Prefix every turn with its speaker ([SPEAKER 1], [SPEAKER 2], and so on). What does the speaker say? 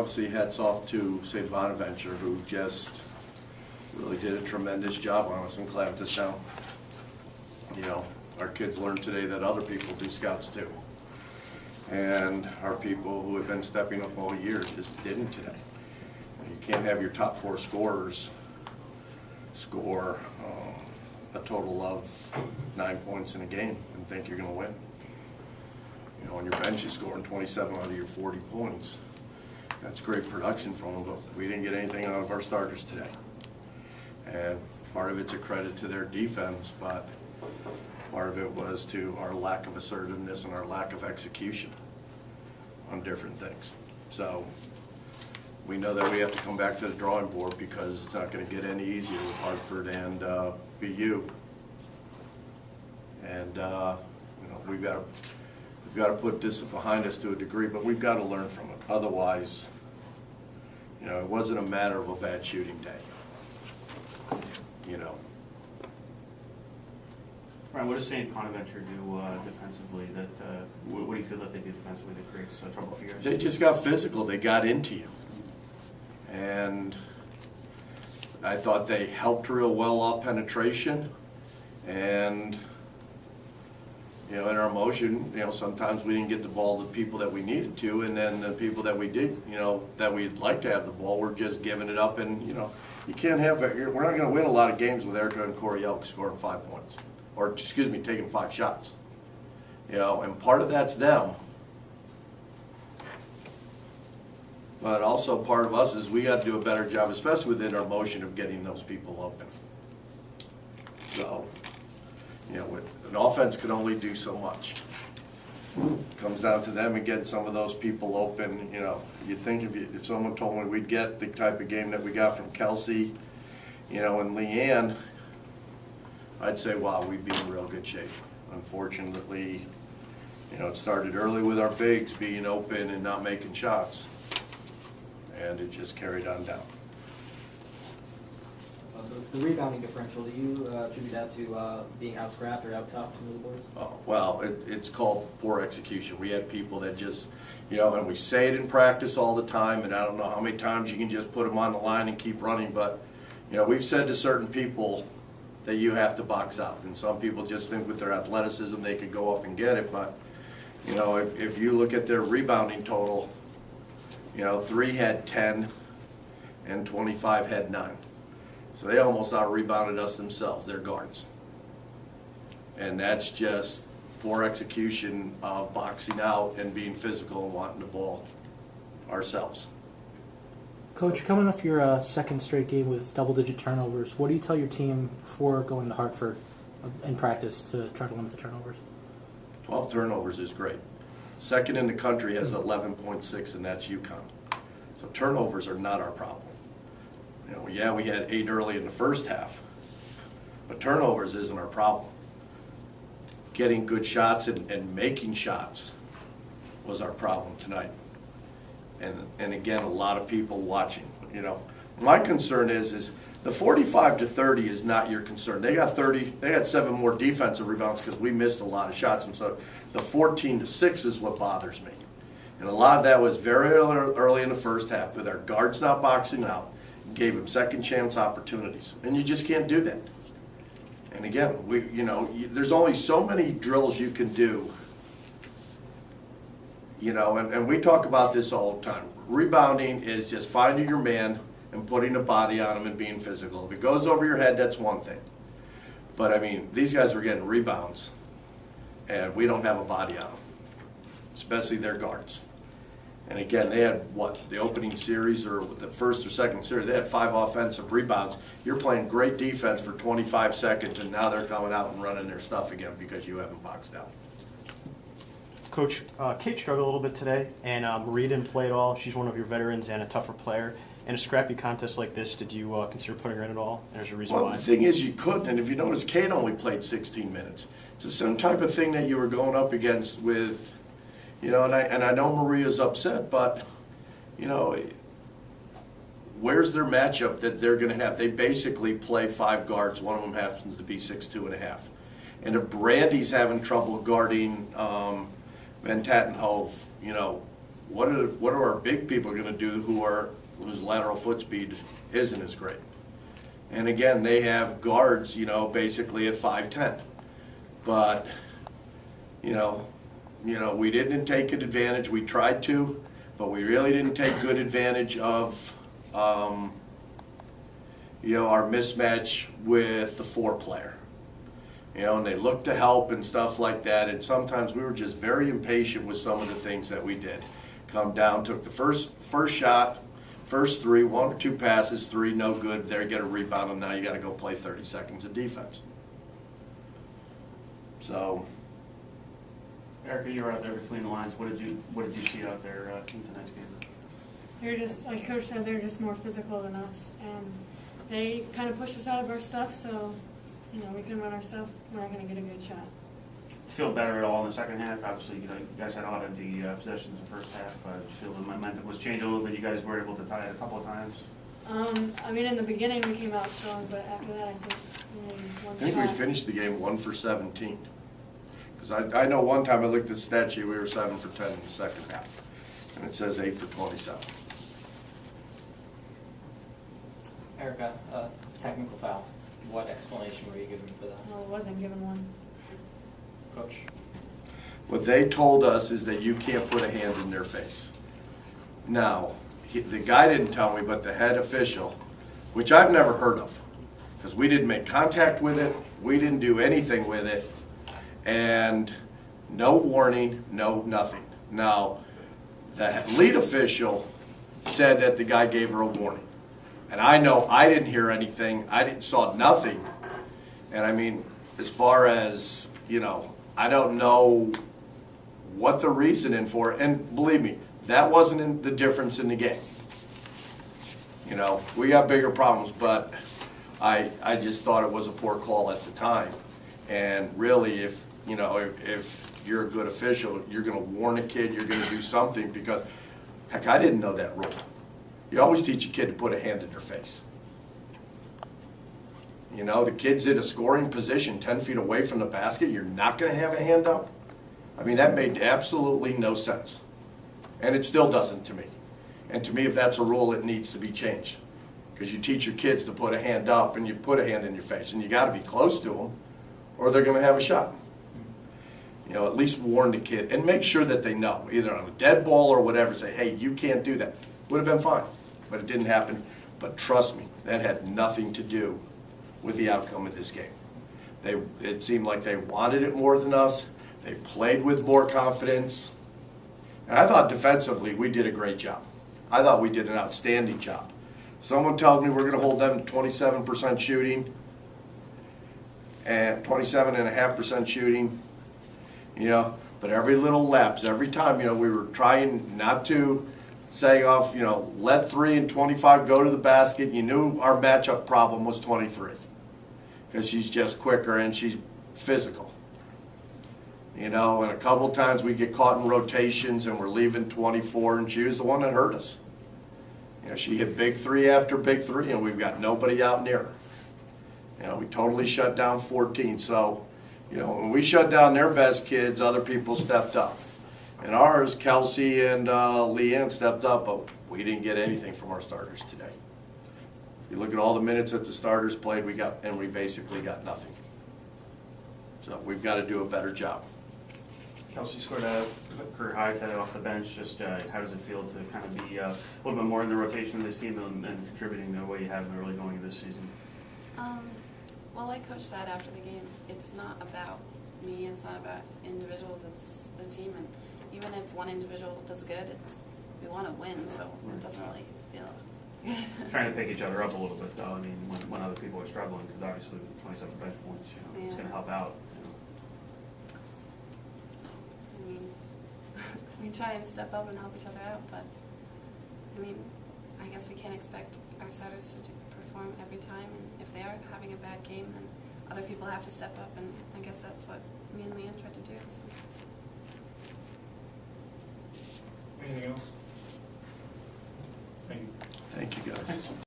[SPEAKER 1] obviously hats off to, say, Bonaventure, who just really did a tremendous job on us and clamped us down. You know, our kids learned today that other people do scouts too. And our people who have been stepping up all year just didn't today. You can't have your top 4 scorers score a total of 9 points in a game and think you're going to win. You know, on your bench is scoring 27 out of your 40 points. That's great production from them, but we didn't get anything out of our starters today. And part of it's a credit to their defense, but part of it was to our lack of assertiveness and our lack of execution on different things. So we know that we have to come back to the drawing board because it's not going to get any easier with Hartford and BU. And you know, we've got to put this behind us to a degree, but we've got to learn from it. Otherwise, you know, it wasn't a matter of a bad shooting day. You know.
[SPEAKER 2] Brian, what does St. Bonaventure do defensively? That what do you feel that they do defensively that creates trouble for you?
[SPEAKER 1] They just got physical. They got into you, and I thought they helped real well off penetration. And you know, in our motion, you know, sometimes we didn't get the ball to the people that we needed to, and then the people that we did, you know, that we'd like to have the ball, we're just giving it up. And you know, you can't have. We're not going to win a lot of games with Erica and Corey Elk scoring 5 points. Or, excuse me, taking 5 shots. You know, and part of that's them. But also part of us is we got to do a better job, especially within our motion, of getting those people open. So, you know, an offense can only do so much. It comes down to them and getting some of those people open. You know, you think if someone told me we'd get the type of game that we got from Kelsey, you know, and Leanne, I'd say, wow, we'd be in real good shape. Unfortunately, you know, it started early with our bigs being open and not making shots, and it just carried on down.
[SPEAKER 3] The rebounding differential, do you attribute that to being out-scrapped or out-toughed to move the boards?
[SPEAKER 1] Oh, well, it's called poor execution. We had people that just, you know, and we say it in practice all the time, and I don't know how many times you can just put them on the line and keep running, but, you know, we've said to certain people that you have to box out. And some people just think with their athleticism they could go up and get it. But, you know, if you look at their rebounding total, you know, 3 had 10 and 25 had 9. So they almost out-rebounded us themselves, their guards. And that's just poor execution of boxing out and being physical and wanting the ball ourselves.
[SPEAKER 4] Coach, coming off your second straight game with double-digit turnovers, what do you tell your team before going to Hartford in practice to try to limit the turnovers?
[SPEAKER 1] 12 turnovers is great. Second in the country has 11.6, and that's UConn. So turnovers are not our problem. You know, yeah, we had 8 early in the first half, but turnovers isn't our problem. Getting good shots and making shots was our problem tonight. And again, a lot of people watching. You know, my concern is the 45-30 is not your concern. They got 30. They had 7 more defensive rebounds because we missed a lot of shots, and so the 14-6 is what bothers me. And a lot of that was very early in the first half with our guards not boxing out, gave them second chance opportunities, and you just can't do that. And again, there's only so many drills you can do. You know, and we talk about this all the time. Rebounding is just finding your man and putting a body on him and being physical. If it goes over your head, that's one thing. But, I mean, these guys were getting rebounds, and we don't have a body on them, especially their guards. And, again, they had, the opening series or the first or second series, they had 5 offensive rebounds. You're playing great defense for 25 seconds, and now they're coming out and running their stuff again because you haven't boxed out.
[SPEAKER 5] Coach, Kate struggled a little bit today, and Marie didn't play at all. She's one of your veterans and a tougher player. In a scrappy contest like this, did you consider putting her in at all? And there's a reason why.
[SPEAKER 1] The thing is, you couldn't, and if you notice, Kate only played 16 minutes. It's the same type of thing that you were going up against with, you know, and I know Maria's upset, but, you know, where's their matchup that they're going to have? They basically play 5 guards. One of them happens to be 6'2½". And if Brandy's having trouble guarding Van Tattenhove, you know, what are our big people gonna do whose lateral foot speed isn't as great? And again, they have guards, basically at 5'10". But, we didn't take advantage, we tried to, but we really didn't take good advantage of, our mismatch with the 4-player. And they looked to help and stuff like that, and sometimes we were just very impatient with some of the things that we did. Come down, took the first shot, first 3, 1 or 2 passes, 3, no good, there you get a rebound, and now you gotta go play 30 seconds of defense. So,
[SPEAKER 2] Erica, you were out there between the lines. What did you see out there in tonight's game?
[SPEAKER 6] They're just, like Coach said, they're just more physical than us, and they kind of pushed us out of our stuff, so, we can run our stuff, we're not going to get a good shot.
[SPEAKER 2] Feel better at all in the second half? Obviously, you guys had a lot of the possessions in the first half. Feel the momentum was changing a little bit. You guys were able to tie it a couple of times.
[SPEAKER 6] In the beginning we came out strong, but after that I think one
[SPEAKER 1] I think
[SPEAKER 6] shot.
[SPEAKER 1] we finished the game 1 for 17. Because I know one time I looked at the stat sheet, we were 7 for 10 in the second half. And it says 8 for 27.
[SPEAKER 3] Erica, technical foul. What explanation were you given for that?
[SPEAKER 6] No, I wasn't given one.
[SPEAKER 3] Coach?
[SPEAKER 1] What they told us is that you can't put a hand in their face. Now, the guy didn't tell me, but the head official, which I've never heard of, because we didn't make contact with it, we didn't do anything with it, and no warning, no nothing. Now, the lead official said that the guy gave her a warning. And I know I didn't hear anything, saw nothing. And as far as, I don't know what the reasoning for it, and believe me, that wasn't the difference in the game. We got bigger problems, but I just thought it was a poor call at the time. And really, if you're a good official, you're gonna warn a kid, you're gonna do something, because, heck, I didn't know that rule. You always teach a kid to put a hand in their face. The kid's in a scoring position 10 feet away from the basket, you're not gonna have a hand up? That made absolutely no sense. And it still doesn't to me. And to me, if that's a rule, it needs to be changed. Because you teach your kids to put a hand up and you put a hand in your face, and you gotta be close to them or they're gonna have a shot. At least warn the kid and make sure that they know, either on a dead ball or whatever, say, hey, you can't do that. Would have been fine, but it didn't happen. But trust me, that had nothing to do with the outcome of this game. It seemed like they wanted it more than us. They played with more confidence. And I thought defensively we did a great job. I thought we did an outstanding job. Someone tells me we're going to hold them to 27% shooting and 27.5% shooting, but every little lapse, every time, we were trying not to say off, let 3 and 25 go to the basket. You knew our matchup problem was 23 because she's just quicker and she's physical. And a couple times we get caught in rotations and we're leaving 24, and she was the one that hurt us. She hit big 3 after big 3, and we've got nobody out near her. We totally shut down 14. So, when we shut down their best kids, other people stepped up. And ours, Kelsey and Leanne stepped up, but we didn't get anything from our starters today. If you look at all the minutes that the starters played, we basically got nothing. So we've got to do a better job.
[SPEAKER 2] Kelsey scored a career high today off the bench. Just how does it feel to kind of be a little bit more in the rotation of this team and contributing the way you have been really going into this season?
[SPEAKER 7] Well, like Coach said after the game, it's not about me, it's not about individuals, it's the team. And even if one individual does good, we want to win, so it doesn't really feel good.
[SPEAKER 2] Trying to pick each other up a little bit, though. When other people are struggling, because obviously with 27 bench points, it's going to help out.
[SPEAKER 7] We try and step up and help each other out, but I guess we can't expect our starters to perform every time, and if they are having a bad game, then other people have to step up, and I guess that's what me and Leanne tried to do. So.
[SPEAKER 8] Anything else? Thank you.
[SPEAKER 1] Thank you, guys.